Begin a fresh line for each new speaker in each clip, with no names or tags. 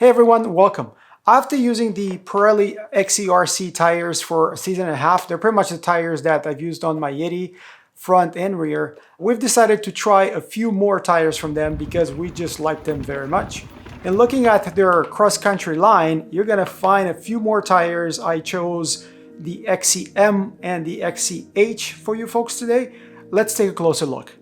Hey everyone, welcome. After using the Pirelli XCRC tires for a season and a half, they're pretty much the tires that I've used on my Yeti, front and rear. We've decided to try a few more tires from them because we just like them very much. And looking at their cross-country line, you're gonna find a few more tires. I chose the XCM and the XCH for you folks today. Let's take a closer look.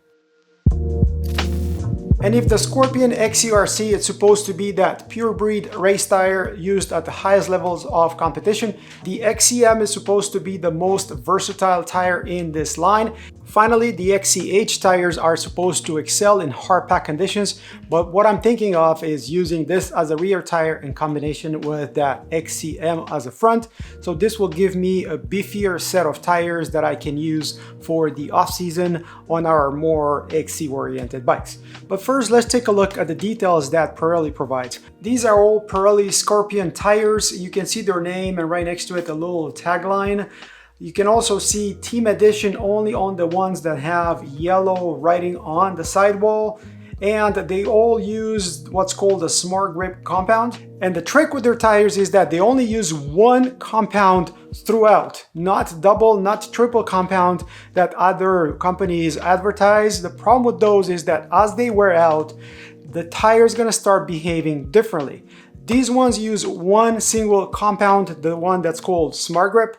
And if the Scorpion XCRC is supposed to be that pure breed race tire used at the highest levels of competition, the XCM is supposed to be the most versatile tire in this line. Finally, the XCH tires are supposed to excel in hardpack conditions, but what I'm thinking of is using this as a rear tire in combination with that XCM as a front. So this will give me a beefier set of tires that I can use for the off-season on our more XC-oriented bikes. But first, let's take a look at the details that Pirelli provides. These are all Pirelli Scorpion tires. You can see their name and right next to it a little tagline. You can also see Team Edition only on the ones that have yellow writing on the sidewall. And they all use what's called a SmartGRIP compound. And the trick with their tires is that they only use one compound throughout, not double, not triple compound that other companies advertise. The problem with those is that as they wear out, the tire is gonna start behaving differently. These ones use one single compound, the one that's called SmartGRIP,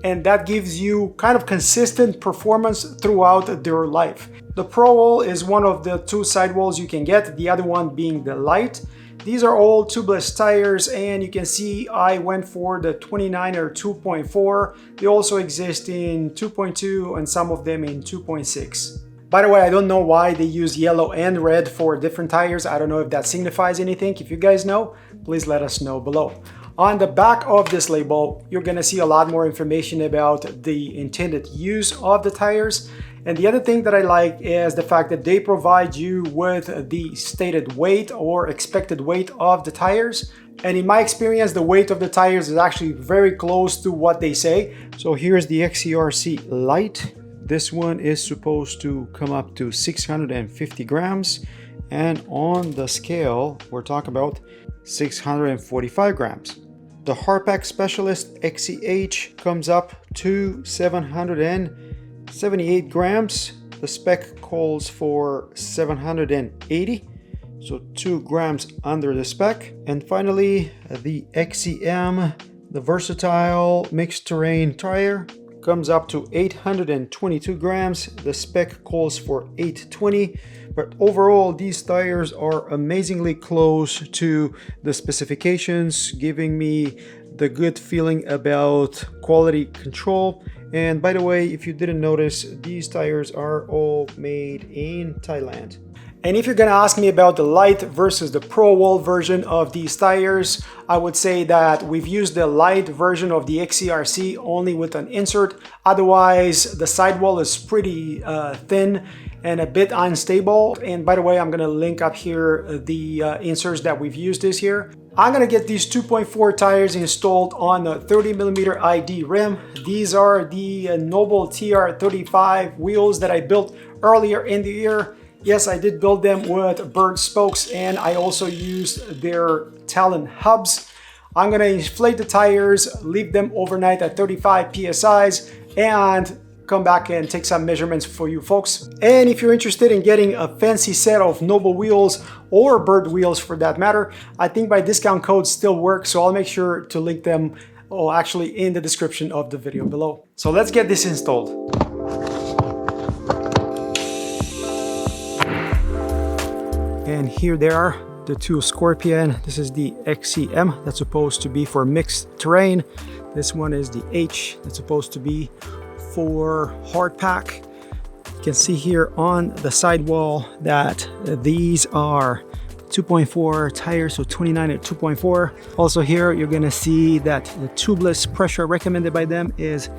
and that gives you kind of consistent performance throughout their life. The ProWALL is one of the two sidewalls you can get, the other one being the LITE. These are all tubeless tires, and you can see I went for the 29 or 2.4. They also exist in 2.2 and some of them in 2.6. By the way, I don't know why they use yellow and red for different tires. I don't know if that signifies anything. If you guys know, please let us know below. On the back of this label, you're gonna see a lot more information about the intended use of the tires. And the other thing that I like is the fact that they provide you with the stated weight or expected weight of the tires. And in my experience, the weight of the tires is actually very close to what they say. So here's the XCRC LITE. This one is supposed to come up to 650 grams. And on the scale, we're talking about 645 grams. The hardpack specialist XCH comes up to 778 grams. The spec calls for 780, so 2 grams under the spec. And finally, the XCM, the versatile mixed terrain tire, comes up to 822 grams. The spec calls for 820, but overall these tires are amazingly close to the specifications, giving me the good feeling about quality control. And by the way, if you didn't notice, these tires are all made in Thailand. And if you're gonna ask me about the LITE versus the ProWALL version of these tires, I would say that we've used the LITE version of the XCRC only with an insert. Otherwise, the sidewall is pretty thin and a bit unstable. And by the way, I'm gonna link up here the inserts that we've used this year. I'm gonna get these 2.4 tires installed on a 30mm ID rim. These are the Noble TR35 wheels that I built earlier in the year. Yes, I did build them with bird spokes, and I also used their Talon hubs. I'm gonna inflate the tires, leave them overnight at 35 PSIs, and come back and take some measurements for you folks. And if you're interested in getting a fancy set of Noble wheels or bird wheels for that matter, I think my discount code still works, so I'll make sure to link them actually in the description of the video below. So let's get this installed. And here they are, the two Scorpion. This is the XCM that's supposed to be for mixed terrain. This one is the H that's supposed to be for hardpack. You can see here on the sidewall that these are 2.4 tires, so 29 at 2.4. Also here, you're gonna see that the tubeless pressure recommended by them is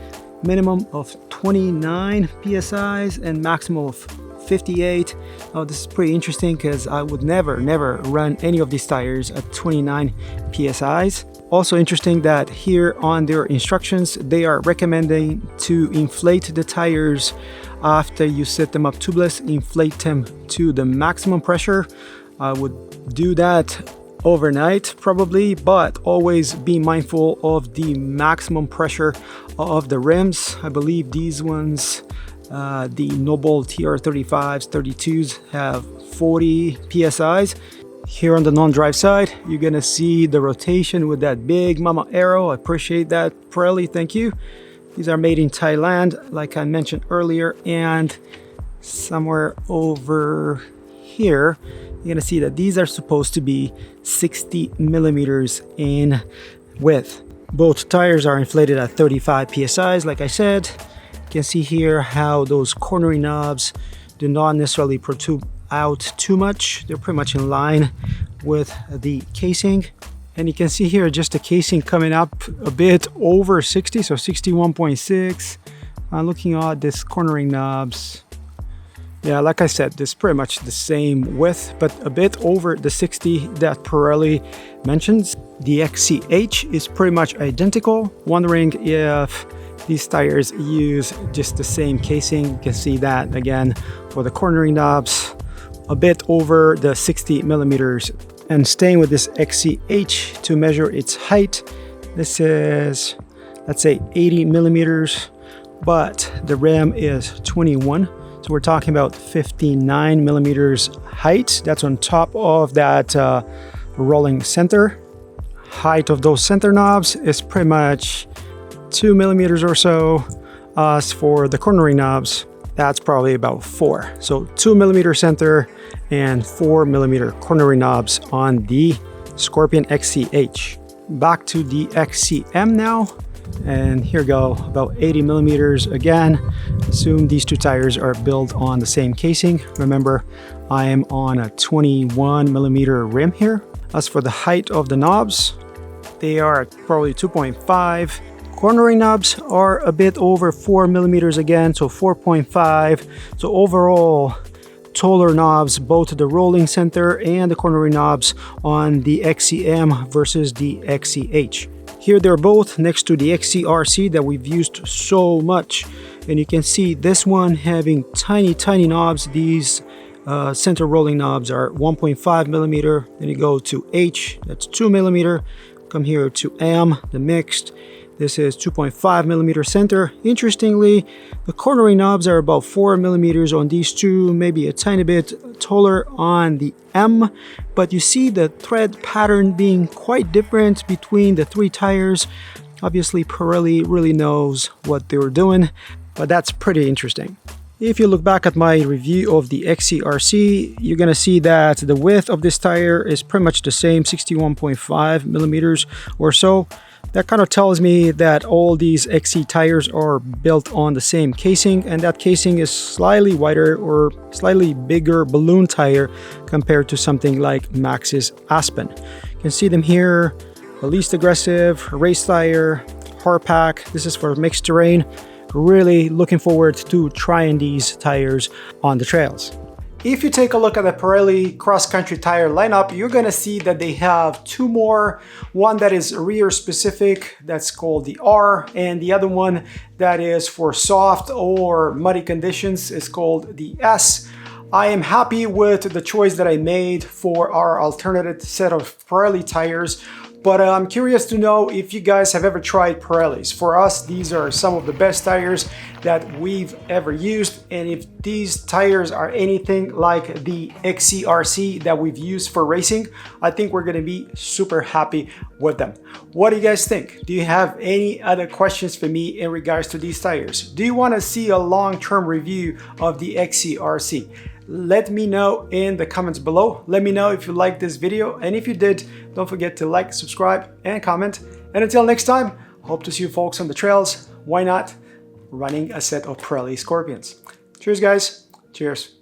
minimum of 29 PSIs and maximum of 58. Oh, this is pretty interesting because I would never run any of these tires at 29 PSIs. Also interesting that here on their instructions, they are recommending to inflate the tires after you set them up tubeless, inflate them to the maximum pressure. I would do that overnight probably, but always be mindful of the maximum pressure of the rims. I believe these ones, the Noble TR35s, 32s have 40 PSIs. Here on the non-drive side, you're gonna see the rotation with that big mama arrow. I appreciate that, Pirelli, thank you. These are made in Thailand, like I mentioned earlier, and somewhere over here, you're gonna see that these are supposed to be 60 millimeters in width. Both tires are inflated at 35 PSIs, like I said. You can see here how those cornering knobs do not necessarily protrude out too much. They're pretty much in line with the casing. And you can see here just the casing coming up a bit over 60, so 61.6. Looking at this cornering knobs, yeah, like I said, this is pretty much the same width, but a bit over the 60 that Pirelli mentions. The XCH is pretty much identical. Wondering if these tires use just the same casing. You can see that again for the cornering knobs, a bit over the 60 millimeters. And staying with this XCH to measure its height, this is, let's say, 80 millimeters, but the rim is 21. So we're talking about 59 millimeters height. That's on top of that rolling center. Height of those center knobs is pretty much 2 millimeters or so. As for the cornering knobs, that's probably about 4. So 2 millimeter center and 4 millimeter cornering knobs on the Scorpion XCH. Back to the XCM now. And here we go, about 80 millimeters again. Assume these two tires are built on the same casing. Remember, I am on a 21 millimeter rim here. As for the height of the knobs, they are probably 2.5. Cornering knobs are a bit over 4 millimeters again, so 4.5. So overall, taller knobs, both the rolling center and the cornering knobs on the XCM versus the XCH. Here they're both next to the XCRC that we've used so much. And you can see this one having tiny knobs. These center rolling knobs are 1.5 millimeter. Then you go to H, that's 2 millimeter. Come here to M, the mixed. This is 2.5 millimeter center. Interestingly, the cornering knobs are about 4 millimeters on these two, maybe a tiny bit taller on the M, but you see the thread pattern being quite different between the three tires. Obviously, Pirelli really knows what they were doing, but that's pretty interesting. If you look back at my review of the XCRC, you're gonna see that the width of this tire is pretty much the same, 61.5 millimeters or so. That kind of tells me that all these XC tires are built on the same casing, and that casing is slightly wider or slightly bigger balloon tire compared to something like Maxxis Aspen. You can see them here, the least aggressive, race tire, hardpack. This is for mixed terrain. Really looking forward to trying these tires on the trails. If you take a look at the Pirelli cross-country tire lineup, you're gonna see that they have two more. One that is rear specific, that's called the R, and the other one that is for soft or muddy conditions is called the S. I am happy with the choice that I made for our alternative set of Pirelli tires. But I'm curious to know if you guys have ever tried Pirellis. For us, these are some of the best tires that we've ever used. And if these tires are anything like the XCRC that we've used for racing, I think we're gonna be super happy with them. What do you guys think? Do you have any other questions for me in regards to these tires? Do you wanna see a long-term review of the XCRC? Let me know in the comments below. Let me know if you liked this video, and if you did, don't forget to like, subscribe, and comment. And until next time, hope to see you folks on the trails. Why not? Running a set of Pirelli Scorpions. Cheers, guys. Cheers.